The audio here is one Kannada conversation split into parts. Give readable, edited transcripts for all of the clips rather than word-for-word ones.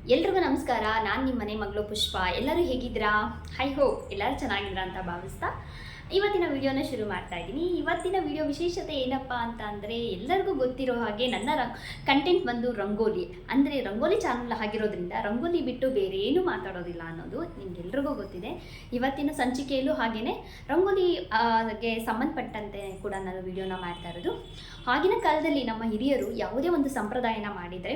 ಎಲ್ರಿಗೂ ನಮಸ್ಕಾರ. ನಾನು ನಿಮ್ಮ ಮನೆ ಮಗಳು ಪುಷ್ಪ. ಎಲ್ಲರೂ ಹೇಗಿದ್ದೀರಾ? ಐ ಹೋಪ್ ಎಲ್ಲರೂ ಚೆನ್ನಾಗಿದ್ದೀರಾ ಅಂತ ಭಾವಿಸ್ತಾ ಇವತ್ತಿನ ವಿಡಿಯೋನ ಶುರು ಮಾಡ್ತಾ ಇದ್ದೀನಿ. ಇವತ್ತಿನ ವಿಡಿಯೋ ವಿಶೇಷತೆ ಏನಪ್ಪ ಅಂತ ಅಂದರೆ, ಎಲ್ಲರಿಗೂ ಗೊತ್ತಿರೋ ಹಾಗೆ ನನ್ನ ಕಂಟೆಂಟ್ ಬಂದು ರಂಗೋಲಿ. ಅಂದರೆ ರಂಗೋಲಿ ಚಾನಲ್ ಆಗಿರೋದ್ರಿಂದ ರಂಗೋಲಿ ಬಿಟ್ಟು ಬೇರೆ ಏನೂ ಮಾತಾಡೋದಿಲ್ಲ ಅನ್ನೋದು ನಿಮಗೆಲ್ರಿಗೂ ಗೊತ್ತಿದೆ. ಇವತ್ತಿನ ಸಂಚಿಕೆಯಲ್ಲೂ ಹಾಗೆಯೇ ರಂಗೋಲಿಗೆ ಸಂಬಂಧಪಟ್ಟಂತೆ ಕೂಡ ನಾನು ವಿಡಿಯೋನ ಮಾಡ್ತಾ ಇರೋದು. ಆಗಿನ ಕಾಲದಲ್ಲಿ ನಮ್ಮ ಹಿರಿಯರು ಯಾವುದೇ ಒಂದು ಸಂಪ್ರದಾಯನ ಮಾಡಿದರೆ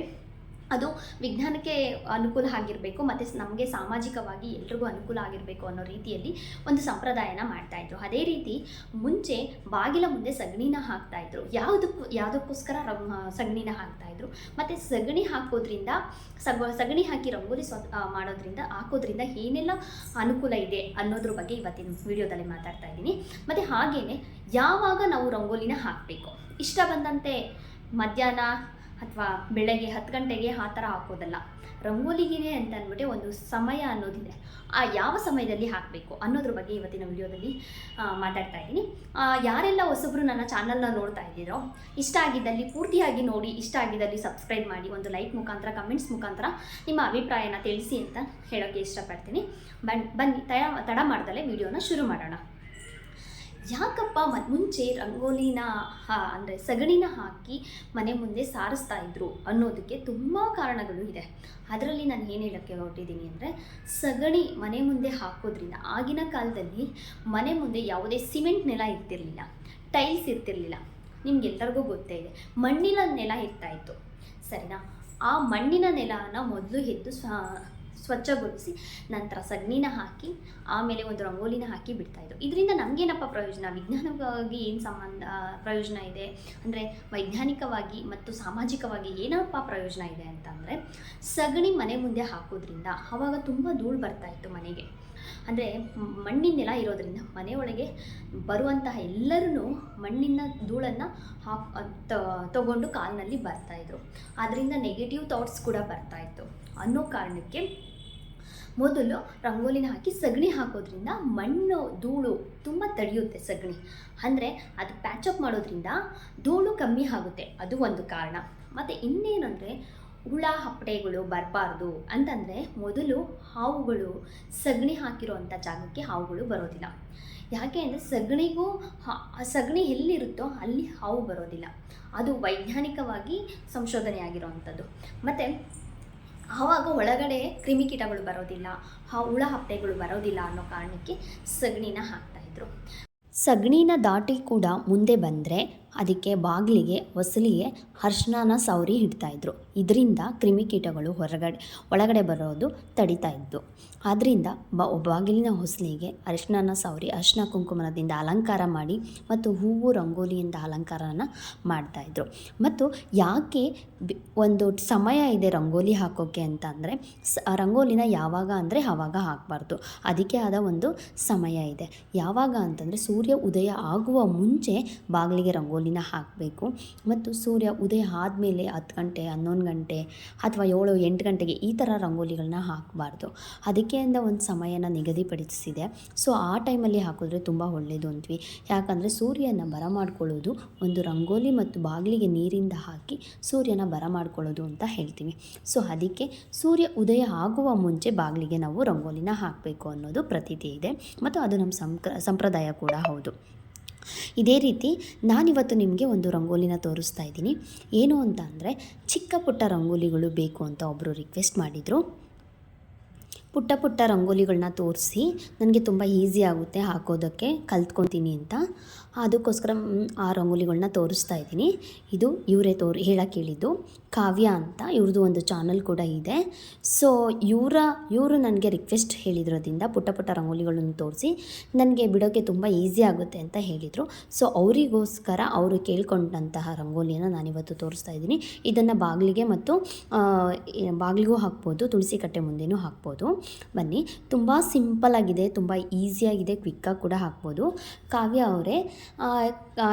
ಅದು ವಿಜ್ಞಾನಕ್ಕೆ ಅನುಕೂಲ ಆಗಿರಬೇಕು ಮತ್ತು ನಮಗೆ ಸಾಮಾಜಿಕವಾಗಿ ಎಲ್ರಿಗೂ ಅನುಕೂಲ ಆಗಿರಬೇಕು ಅನ್ನೋ ರೀತಿಯಲ್ಲಿ ಒಂದು ಸಂಪ್ರದಾಯನ ಮಾಡ್ತಾಯಿದ್ರು. ಅದೇ ರೀತಿ ಮುಂಚೆ ಬಾಗಿಲ ಮುಂದೆ ಸಗಣಿನ ಹಾಕ್ತಾಯಿದ್ರು. ಯಾವುದಕ್ಕೋಸ್ಕರ ಸಗಣಿನ ಹಾಕ್ತಾಯಿದ್ರು. ಮತ್ತು ಸಗಣಿ ಹಾಕೋದ್ರಿಂದ ಸಗಣಿ ಹಾಕಿ ರಂಗೋಲಿ ಹಾಕೋದ್ರಿಂದ ಏನೆಲ್ಲ ಅನುಕೂಲ ಇದೆ ಅನ್ನೋದ್ರ ಬಗ್ಗೆ ಇವತ್ತಿನ ವಿಡಿಯೋದಲ್ಲಿ ಮಾತಾಡ್ತಾ ಇದ್ದೀನಿ. ಮತ್ತು ಹಾಗೆಯೇ ಯಾವಾಗ ನಾವು ರಂಗೋಲಿನ ಹಾಕಬೇಕು, ಇಷ್ಟ ಬಂದಂತೆ ಮಧ್ಯಾಹ್ನ ಅಥವಾ ಬೆಳಗ್ಗೆ 10 ಗಂಟೆಗೆ ಆ ಥರ ಹಾಕೋದಲ್ಲ. ರಂಗೋಲಿಗೆ ಅಂತ ಅಂದ್ಬಿಟ್ಟು ಒಂದು ಸಮಯ ಅನ್ನೋದಿದೆ. ಆ ಯಾವ ಸಮಯದಲ್ಲಿ ಹಾಕಬೇಕು ಅನ್ನೋದ್ರ ಬಗ್ಗೆ ಇವತ್ತಿನ ವಿಡಿಯೋದಲ್ಲಿ ಮಾತಾಡ್ತಾ ಇದ್ದೀನಿ. ಯಾರೆಲ್ಲ ಹೊಸಬ್ರು ನನ್ನ ಚಾನಲ್ನ ನೋಡ್ತಾ ಇದ್ದೀರೋ, ಇಷ್ಟ ಆಗಿದ್ದಲ್ಲಿ ಪೂರ್ತಿಯಾಗಿ ನೋಡಿ, ಇಷ್ಟ ಆಗಿದ್ದಲ್ಲಿ ಸಬ್ಸ್ಕ್ರೈಬ್ ಮಾಡಿ, ಒಂದು ಲೈಕ್ ಮುಖಾಂತರ, ಕಮೆಂಟ್ಸ್ ಮುಖಾಂತರ ನಿಮ್ಮ ಅಭಿಪ್ರಾಯನ ತಿಳಿಸಿ ಅಂತ ಹೇಳೋಕ್ಕೆ ಇಷ್ಟಪಡ್ತೀನಿ. ಬನ್ನಿ ತಡ ಮಾಡ್ದಲೇ ವಿಡಿಯೋನ ಶುರು ಮಾಡೋಣ. ಯಾಕಪ್ಪ ಮುಂಚೆ ರಂಗೋಲಿನ ಅಂದರೆ ಸಗಣಿನ ಹಾಕಿ ಮನೆ ಮುಂದೆ ಸಾರಿಸ್ತಾ ಇದ್ರು ಅನ್ನೋದಕ್ಕೆ ತುಂಬ ಕಾರಣಗಳು ಇದೆ. ಅದರಲ್ಲಿ ನಾನು ಏನು ಹೇಳೋಕ್ಕೆ ಹೊರಟಿದ್ದೀನಿ ಅಂದರೆ, ಸಗಣಿ ಮನೆ ಮುಂದೆ ಹಾಕೋದ್ರಿಂದ ಆಗಿನ ಕಾಲದಲ್ಲಿ ಮನೆ ಮುಂದೆ ಯಾವುದೇ ಸಿಮೆಂಟ್ ನೆಲ ಇರ್ತಿರಲಿಲ್ಲ, ಟೈಲ್ಸ್ ಇರ್ತಿರಲಿಲ್ಲ. ನಿಮಗೆಲ್ಲರಿಗೂ ಗೊತ್ತೇ ಇದೆ, ಮಣ್ಣಿನ ನೆಲ ಇರ್ತಾಯಿತ್ತು, ಸರಿನಾ? ಆ ಮಣ್ಣಿನ ನೆಲನ ಮೊದಲು ಎದ್ದು ಸ್ವಚ್ಛಗೊಳಿಸಿ ನಂತರ ಸಗಣಿನ ಹಾಕಿ ಆಮೇಲೆ ಒಂದು ರಂಗೋಲಿನ ಹಾಕಿ ಬಿಡ್ತಾಯಿದ್ರು. ಇದರಿಂದ ನಮಗೇನಪ್ಪ ಪ್ರಯೋಜನ, ವಿಜ್ಞಾನವಾಗಿ ಏನು ಪ್ರಯೋಜನ ಇದೆ ಅಂದರೆ, ವೈಜ್ಞಾನಿಕವಾಗಿ ಮತ್ತು ಸಾಮಾಜಿಕವಾಗಿ ಏನಪ್ಪ ಪ್ರಯೋಜನ ಇದೆ ಅಂತಂದರೆ, ಸಗಣಿ ಮನೆ ಮುಂದೆ ಹಾಕೋದ್ರಿಂದ ಆವಾಗ ತುಂಬ ಧೂಳು ಬರ್ತಾಯಿತ್ತು ಮನೆಗೆ. ಅಂದರೆ ಮಣ್ಣಿನ ನೆಲ ಇರೋದ್ರಿಂದ ಮನೆಯೊಳಗೆ ಬರುವಂತಹ ಎಲ್ಲರೂ ಮಣ್ಣಿನ ಧೂಳನ್ನು ತಗೊಂಡು ಕಾಲಿನಲ್ಲಿ ಬರ್ತಾಯಿದ್ರು. ಅದರಿಂದ ನೆಗೆಟಿವ್ ಥಾಟ್ಸ್ ಕೂಡ ಬರ್ತಾಯಿತ್ತು ಅನ್ನೋ ಕಾರಣಕ್ಕೆ ಮೊದಲು ರಂಗೋಲಿನ ಹಾಕಿ ಸಗಣಿ ಹಾಕೋದ್ರಿಂದ ಮಣ್ಣು ಧೂಳು ತುಂಬ ತಡೆಯುತ್ತೆ ಸಗಣಿ. ಅಂದರೆ ಅದು ಪ್ಯಾಚಪ್ ಮಾಡೋದ್ರಿಂದ ಧೂಳು ಕಮ್ಮಿ ಆಗುತ್ತೆ, ಅದು ಒಂದು ಕಾರಣ. ಮತ್ತು ಇನ್ನೇನೆಂದರೆ, ಹುಳ ಹಪ್ಪಟೆಗಳು ಬರಬಾರ್ದು ಅಂತಂದರೆ ಮೊದಲು ಹಾವುಗಳು ಸಗಣಿ ಹಾಕಿರೋವಂಥ ಜಾಗಕ್ಕೆ ಹಾವುಗಳು ಬರೋದಿಲ್ಲ. ಯಾಕೆ ಅಂದರೆ ಸಗಣಿ ಎಲ್ಲಿರುತ್ತೋ ಅಲ್ಲಿ ಹಾವು ಬರೋದಿಲ್ಲ. ಅದು ವೈಜ್ಞಾನಿಕವಾಗಿ ಸಂಶೋಧನೆ ಆಗಿರೋವಂಥದ್ದು. ಮತ್ತು ಆವಾಗ ಒಳಗಡೆ ಕ್ರಿಮಿಕೀಟಗಳು ಬರೋದಿಲ್ಲ, ಹುಳ ಹಪ್ಪಟೆಗಳು ಬರೋದಿಲ್ಲ ಅನ್ನೋ ಕಾರಣಕ್ಕೆ ಸಗಣಿನ ಹಾಕ್ತಾಯಿದ್ರು. ಸಗಣಿನ ದಾಟಿ ಕೂಡ ಮುಂದೆ ಬಂದರೆ ಅದಕ್ಕೆ ಬಾಗಿಲಿಗೆ ಹೊಸಲಿಗೆ ಅರಿಶಿನ ಸವರಿ ಇಡ್ತಾಯಿದ್ರು. ಇದರಿಂದ ಕ್ರಿಮಿಕೀಟಗಳು ಒಳಗಡೆ ಬರೋದು ತಡಿತಾ ಇದ್ದು. ಆದ್ದರಿಂದ ಬಾಗಿಲಿನ ಹೊಸಲಿಗೆ ಅರಿಶಿನ ಸವರಿ ಅರಿಶಿನ ಕುಂಕುಮದಿಂದ ಅಲಂಕಾರ ಮಾಡಿ ಮತ್ತು ಹೂವು ರಂಗೋಲಿಯಿಂದ ಅಲಂಕಾರನ ಮಾಡ್ತಾಯಿದ್ರು. ಮತ್ತು ಯಾಕೆ ಒಂದು ಸಮಯ ಇದೆ ರಂಗೋಲಿ ಹಾಕೋಕ್ಕೆ ಅಂತ ಅಂದರೆ, ರಂಗೋಲಿನ ಯಾವಾಗ ಅಂದರೆ ಆವಾಗ ಹಾಕಬಾರ್ದು, ಅದಕ್ಕೆ ಆದ ಒಂದು ಸಮಯ ಇದೆ. ಯಾವಾಗ ಅಂತಂದರೆ, ಸೂರ್ಯ ಉದಯ ಆಗುವ ಮುಂಚೆ ಬಾಗಿಲಿಗೆ ರಂಗೋಲಿನ ಹಾಕಬೇಕು. ಮತ್ತು ಸೂರ್ಯ ಉದಯ ಆದಮೇಲೆ 10 ಗಂಟೆ, 11 ಗಂಟೆ ಅಥವಾ 7-8 ಗಂಟೆಗೆ ಈ ಥರ ರಂಗೋಲಿಗಳನ್ನ ಹಾಕಬಾರ್ದು. ಅದಕ್ಕೆ ಅಂತ ಒಂದು ಸಮಯನ ನಿಗದಿಪಡಿಸಿದೆ. ಸೊ ಆ ಟೈಮಲ್ಲಿ ಹಾಕಿದ್ರೆ ತುಂಬ ಒಳ್ಳೆಯದು ಅಂತೀವಿ. ಯಾಕಂದರೆ ಸೂರ್ಯನ ಬರಮಾಡ್ಕೊಳ್ಳೋದು ಒಂದು ರಂಗೋಲಿ ಮತ್ತು ಬಾಗಿಲಿಗೆ ನೀರಿಂದ ಹಾಕಿ ಸೂರ್ಯನ ಬರಮಾಡ್ಕೊಳ್ಳೋದು ಅಂತ ಹೇಳ್ತೀವಿ. ಸೊ ಅದಕ್ಕೆ ಸೂರ್ಯ ಉದಯ ಆಗುವ ಮುಂಚೆ ಬಾಗಿಲಿಗೆ ನಾವು ರಂಗೋಲಿನ ಹಾಕಬೇಕು ಅನ್ನೋದು ಪ್ರತೀತಿ ಇದೆ, ಮತ್ತು ಅದು ನಮ್ಮ ಸಂಪ್ರದಾಯ ಕೂಡ ಹೌದು. ಇದೇ ರೀತಿ ನಾನಿವತ್ತು ನಿಮಗೆ ಒಂದು ರಂಗೋಲಿನ ತೋರಿಸ್ತಾ ಇದ್ದೀನಿ. ಏನು ಅಂತ ಅಂದರೆ, ಚಿಕ್ಕ ಪುಟ್ಟ ರಂಗೋಲಿಗಳು ಬೇಕು ಅಂತ ಒಬ್ಬರು ರಿಕ್ವೆಸ್ಟ್ ಮಾಡಿದರು. ಪುಟ್ಟ ಪುಟ್ಟ ರಂಗೋಲಿಗಳನ್ನ ತೋರಿಸಿ ನನಗೆ ತುಂಬ ಈಸಿ ಆಗುತ್ತೆ ಹಾಕೋದಕ್ಕೆ, ಕಲ್ತ್ಕೊತೀನಿ ಅಂತ. ಅದಕ್ಕೋಸ್ಕರ ಆ ರಂಗೋಲಿಗಳನ್ನ ತೋರಿಸ್ತಾ ಇದ್ದೀನಿ. ಇದು ಇವರೇ ಹೇಳಕ್ಕೆ ಹೇಳಿದ್ದು, ಕಾವ್ಯ ಅಂತ. ಇವ್ರದ್ದು ಒಂದು ಚಾನಲ್ ಕೂಡ ಇದೆ. ಸೊ ಇವರು ನನಗೆ ರಿಕ್ವೆಸ್ಟ್ ಹೇಳಿದ್ರೋದ್ರಿಂದ ಪುಟ್ಟ ಪುಟ್ಟ ರಂಗೋಲಿಗಳನ್ನು ತೋರಿಸಿ ನನಗೆ ಬಿಡೋಕ್ಕೆ ತುಂಬ ಈಸಿ ಆಗುತ್ತೆ ಅಂತ ಹೇಳಿದರು. ಸೊ ಅವರಿಗೋಸ್ಕರ ಅವರು ಕೇಳ್ಕೊಂಡಂತಹ ರಂಗೋಲಿನ ನಾನಿವತ್ತು ತೋರಿಸ್ತಾ ಇದ್ದೀನಿ. ಇದನ್ನು ಬಾಗಿಲಿಗೆ ಮತ್ತು ಬಾಗಿಲಿಗೂ ಹಾಕ್ಬೋದು, ತುಳಸಿ ಕಟ್ಟೆ ಮುಂದೆನೂ ಹಾಕ್ಬೋದು. ಬನ್ನಿ, ತುಂಬ ಸಿಂಪಲ್ಲಾಗಿದೆ, ತುಂಬ ಈಸಿಯಾಗಿದೆ, ಕ್ವಿಕ್ಕಾಗಿ ಕೂಡ ಹಾಕ್ಬೋದು. ಕಾವ್ಯ ಅವರೇ,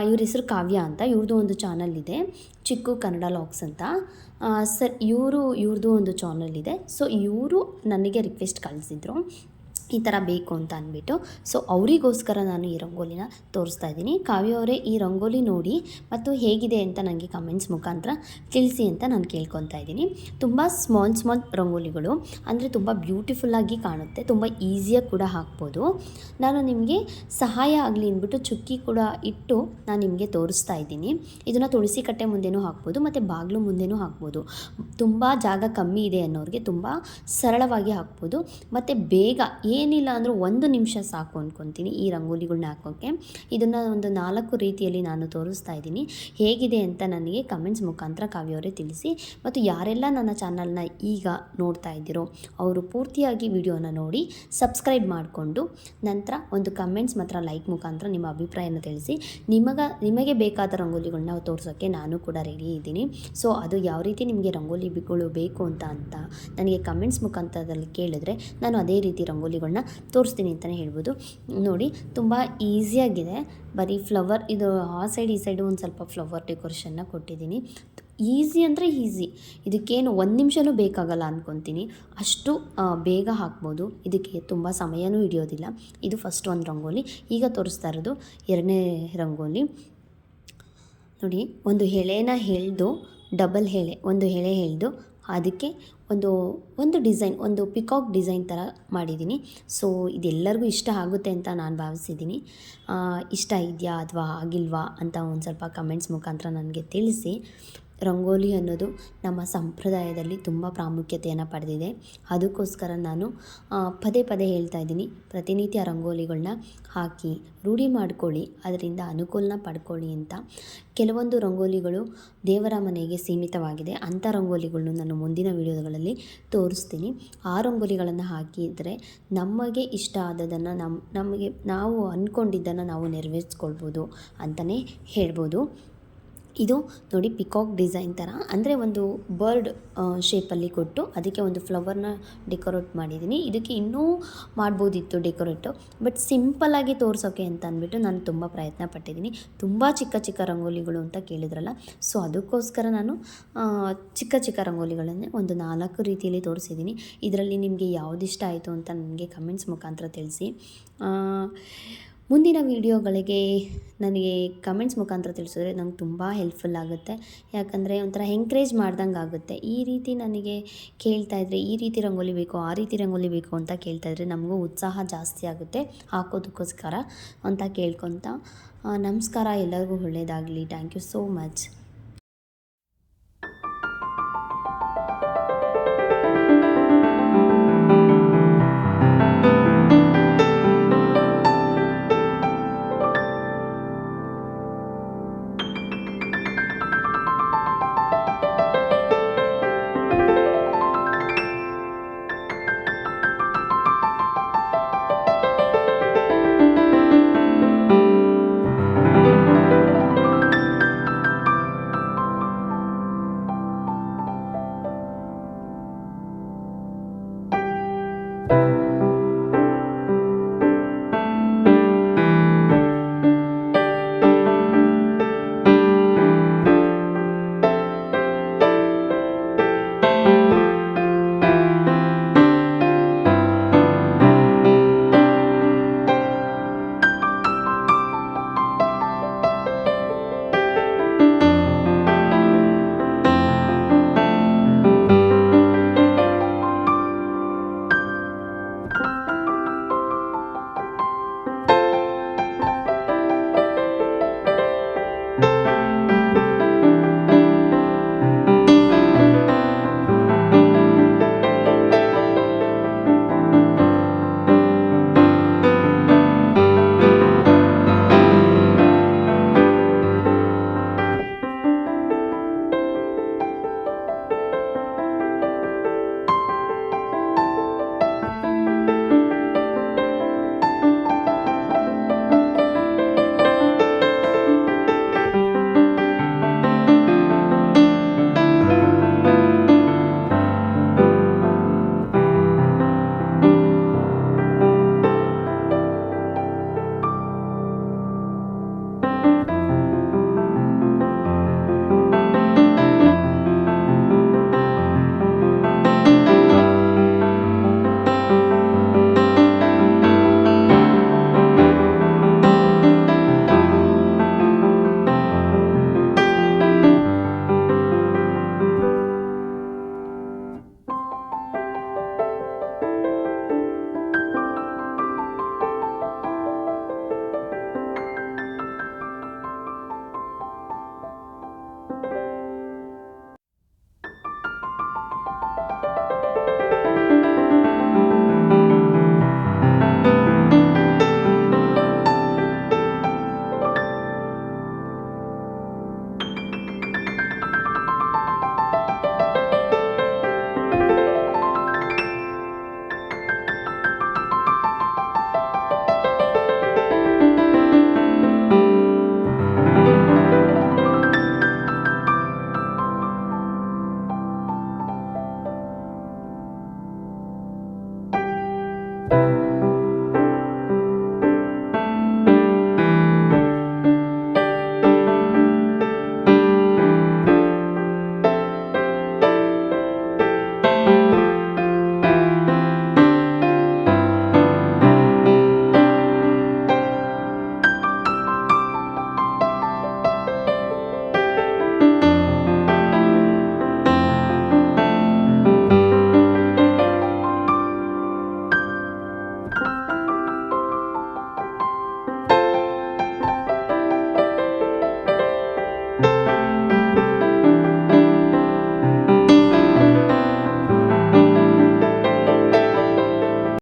ಇವ್ರ ಹೆಸರು ಕಾವ್ಯ ಅಂತ. ಇವ್ರದ್ದು ಒಂದು ಚಾನಲ್ ಇದೆ, ಚಿಕ್ಕು ಕನ್ನಡ ಲಾಗ್ಸ್ ಅಂತ. ಇವ್ರದ್ದು ಒಂದು ಚಾನಲ್ ಇದೆ. ಸೊ ಇವರು ನನಗೆ ರಿಕ್ವೆಸ್ಟ್ ಕಳಿಸಿದ್ರು. ಈ ಥರ ಬೇಕು ಅಂತ ಅಂದ್ಬಿಟ್ಟು. ಸೊ ಅವರಿಗೋಸ್ಕರ ನಾನು ಈ ರಂಗೋಲಿನ ತೋರಿಸ್ತಾ ಇದ್ದೀನಿ. ಕಾವ್ಯ ಅವರೇ, ಈ ರಂಗೋಲಿ ನೋಡಿ ಮತ್ತು ಹೇಗಿದೆ ಅಂತ ನನಗೆ ಕಮೆಂಟ್ಸ್ ಮುಖಾಂತರ ತಿಳಿಸಿ ಅಂತ ನಾನು ಕೇಳ್ಕೊತಾ ಇದ್ದೀನಿ. ತುಂಬ ಸ್ಮಾಲ್ ರಂಗೋಲಿಗಳು, ಅಂದರೆ ತುಂಬ ಬ್ಯೂಟಿಫುಲ್ಲಾಗಿ ಕಾಣುತ್ತೆ, ತುಂಬ ಈಸಿಯಾಗಿ ಕೂಡ ಹಾಕ್ಬೋದು. ನಾನು ನಿಮಗೆ ಸಹಾಯ ಆಗಲಿ ಅಂದ್ಬಿಟ್ಟು ಚುಕ್ಕಿ ಕೂಡ ಇಟ್ಟು ನಾನು ನಿಮಗೆ ತೋರಿಸ್ತಾ ಇದ್ದೀನಿ. ಇದನ್ನು ತುಳಸಿ ಕಟ್ಟೆ ಮುಂದೆನೂ ಹಾಕ್ಬೋದು ಮತ್ತು ಬಾಗಿಲು ಮುಂದೆನೂ ಹಾಕ್ಬೋದು. ತುಂಬ ಜಾಗ ಕಮ್ಮಿ ಇದೆ ಅನ್ನೋರಿಗೆ ತುಂಬ ಸರಳವಾಗಿ ಹಾಕ್ಬೋದು ಮತ್ತು ಬೇಗ ಏನಿಲ್ಲ ಅಂದರೂ 1 ನಿಮಿಷ ಸಾಕು ಅಂದ್ಕೊತೀನಿ ಈ ರಂಗೋಲಿಗಳನ್ನ ಹಾಕೋಕ್ಕೆ. ಇದನ್ನು ಒಂದು 4 ರೀತಿಯಲ್ಲಿ ನಾನು ತೋರಿಸ್ತಾ ಇದ್ದೀನಿ. ಹೇಗಿದೆ ಅಂತ ನನಗೆ ಕಮೆಂಟ್ಸ್ ಮುಖಾಂತರ ಕಾವ್ಯವರೇ ತಿಳಿಸಿ. ಮತ್ತು ಯಾರೆಲ್ಲ ನನ್ನ ಚಾನಲ್ನ ಈಗ ನೋಡ್ತಾ ಇದ್ದೀರೋ ಅವರು ಪೂರ್ತಿಯಾಗಿ ವಿಡಿಯೋನ ನೋಡಿ ಸಬ್ಸ್ಕ್ರೈಬ್ ಮಾಡಿಕೊಂಡು ನಂತರ ಒಂದು ಕಮೆಂಟ್ಸ್ ಮಾತ್ರ ಲೈಕ್ ಮುಖಾಂತರ ನಿಮ್ಮ ಅಭಿಪ್ರಾಯನ ತಿಳಿಸಿ. ನಿಮಗೆ ಬೇಕಾದ ರಂಗೋಲಿಗಳನ್ನ ತೋರಿಸೋಕ್ಕೆ ನಾನು ಕೂಡ ರೆಡಿ ಇದ್ದೀನಿ. ಸೊ ಅದು ಯಾವ ರೀತಿ ನಿಮಗೆ ರಂಗೋಲಿಗಳು ಬೇಕು ಅಂತ ನನಗೆ ಕಮೆಂಟ್ಸ್ ಮುಖಾಂತರದಲ್ಲಿ ಕೇಳಿದ್ರೆ ನಾನು ಅದೇ ರೀತಿ ರಂಗೋಲಿಗಳನ್ನ ತೋರಿಸ್ತೀನಿ ಅಂತಲೇ ಹೇಳ್ಬೋದು. ನೋಡಿ, ತುಂಬ ಈಸಿಯಾಗಿದೆ. ಬರೀ ಫ್ಲವರ್, ಇದು ಆ ಸೈಡ್ ಈ ಸೈಡು ಒಂದು ಸ್ವಲ್ಪ ಫ್ಲವರ್ ಡೆಕೋರೇಷನ್ನ ಕೊಟ್ಟಿದ್ದೀನಿ. ಈಸಿ ಅಂದರೆ ಈಸಿ, ಇದಕ್ಕೇನು 1 ನಿಮಿಷನೂ ಬೇಕಾಗಲ್ಲ ಅಂದ್ಕೊತೀನಿ. ಅಷ್ಟು ಬೇಗ ಹಾಕ್ಬೋದು. ಇದಕ್ಕೆ ತುಂಬ ಸಮಯನೂ ಹಿಡಿಯೋದಿಲ್ಲ. ಇದು ಫಸ್ಟ್ ಒಂದು ರಂಗೋಲಿ. ಈಗ ತೋರಿಸ್ತಾ ಇರೋದು 2ನೇ ರಂಗೋಲಿ. ನೋಡಿ, ಒಂದು ಎಳೆನ ಎಳೆದು ಡಬಲ್ ಎಳೆ, ಒಂದು ಎಳೆ ಎಳೆದು ಅದಕ್ಕೆ ಒಂದು ಡಿಸೈನ್, ಒಂದು ಪಿಕಾಕ್ ಡಿಸೈನ್ ಥರ ಮಾಡಿದ್ದೀನಿ. ಸೊ ಇದೆಲ್ಲರಿಗೂ ಇಷ್ಟ ಆಗುತ್ತೆ ಅಂತ ನಾನು ಭಾವಿಸಿದ್ದೀನಿ. ಇಷ್ಟ ಇದೆಯಾ ಅಥವಾ ಆಗಿಲ್ವಾ ಅಂತ ಒಂದು ಸ್ವಲ್ಪ ಕಮೆಂಟ್ಸ್ ಮುಖಾಂತರ ನನಗೆ ತಿಳಿಸಿ. ರಂಗೋಲಿ ಅನ್ನೋದು ನಮ್ಮ ಸಂಪ್ರದಾಯದಲ್ಲಿ ತುಂಬ ಪ್ರಾಮುಖ್ಯತೆಯನ್ನು ಪಡೆದಿದೆ. ಅದಕ್ಕೋಸ್ಕರ ನಾನು ಪದೇ ಹೇಳ್ತಾ ಇದ್ದೀನಿ, ಪ್ರತಿನಿತ್ಯ ರಂಗೋಲಿಗಳನ್ನ ಹಾಕಿ ರೂಢಿ ಮಾಡ್ಕೊಳ್ಳಿ, ಅದರಿಂದ ಅನುಕೂಲನ ಪಡ್ಕೊಳ್ಳಿ ಅಂತ. ಕೆಲವೊಂದು ರಂಗೋಲಿಗಳು ದೇವರ ಮನೆಗೆ ಸೀಮಿತವಾಗಿದೆ. ಅಂಥ ರಂಗೋಲಿಗಳನ್ನು ನಾನು ಮುಂದಿನ ವಿಡಿಯೋಗಳಲ್ಲಿ ತೋರಿಸ್ತೀನಿ. ಆ ರಂಗೋಲಿಗಳನ್ನು ಹಾಕಿದರೆ ನಮಗೆ ಇಷ್ಟ ಆದದನ್ನು ನಾವು ಅಂದ್ಕೊಂಡಿದ್ದನ್ನು ನಾವು ನೆರವೇರಿಸ್ಕೊಳ್ಬೋದು ಅಂತಲೇ ಹೇಳ್ಬೋದು. ಇದು ನೋಡಿ, ಪಿಕಾಕ್ ಡಿಸೈನ್ ಥರ, ಅಂದರೆ ಒಂದು ಬರ್ಡ್ ಶೇಪಲ್ಲಿ ಕೊಟ್ಟು ಅದಕ್ಕೆ ಒಂದು ಫ್ಲವರ್ನ ಡೆಕೋರೇಟ್ ಮಾಡಿದ್ದೀನಿ. ಇದಕ್ಕೆ ಇನ್ನೂ ಮಾಡ್ಬೋದಿತ್ತು ಡೆಕೋರೇಟು, ಬಟ್ ಸಿಂಪಲ್ಲಾಗಿ ತೋರಿಸೋಕೆ ಅಂತ ಅಂದ್ಬಿಟ್ಟು ನಾನು ತುಂಬ ಪ್ರಯತ್ನ ಪಟ್ಟಿದ್ದೀನಿ. ತುಂಬ ಚಿಕ್ಕ ರಂಗೋಲಿಗಳು ಅಂತ ಕೇಳಿದ್ರಲ್ಲ, ಸೊ ಅದಕ್ಕೋಸ್ಕರ ನಾನು ಚಿಕ್ಕ ರಂಗೋಲಿಗಳನ್ನೇ ಒಂದು 4 ರೀತಿಯಲ್ಲಿ ತೋರಿಸಿದ್ದೀನಿ. ಇದರಲ್ಲಿ ನಿಮಗೆ ಯಾವುದಿಷ್ಟ ಆಯಿತು ಅಂತ ನನಗೆ ಕಮೆಂಟ್ಸ್ ಮುಖಾಂತರ ತಿಳಿಸಿ. ಮುಂದಿನ ವೀಡಿಯೋಗಳಿಗೆ ನನಗೆ ಕಮೆಂಟ್ಸ್ ಮುಖಾಂತರ ತಿಳಿಸಿದ್ರೆ ನಂಗೆ ತುಂಬ ಹೆಲ್ಪ್ಫುಲ್ ಆಗುತ್ತೆ. ಯಾಕಂದರೆ ಒಂಥರ ಎಂಕರೇಜ್ ಮಾಡ್ದಂಗೆ ಆಗುತ್ತೆ. ಈ ರೀತಿ ನನಗೆ ಕೇಳ್ತಾಯಿದ್ರೆ, ಈ ರೀತಿ ರಂಗೋಲಿ ಬೇಕು, ಆ ರೀತಿ ರಂಗೋಲಿ ಬೇಕು ಅಂತ ಕೇಳ್ತಾಯಿದ್ರೆ ನಮಗೂ ಉತ್ಸಾಹ ಜಾಸ್ತಿ ಆಗುತ್ತೆ ಹಾಕೋದಕ್ಕೋಸ್ಕರ ಅಂತ ಕೇಳ್ಕೊತ ನಮಸ್ಕಾರ. ಎಲ್ಲರಿಗೂ ಒಳ್ಳೆಯದಾಗಲಿ. Thank you so much.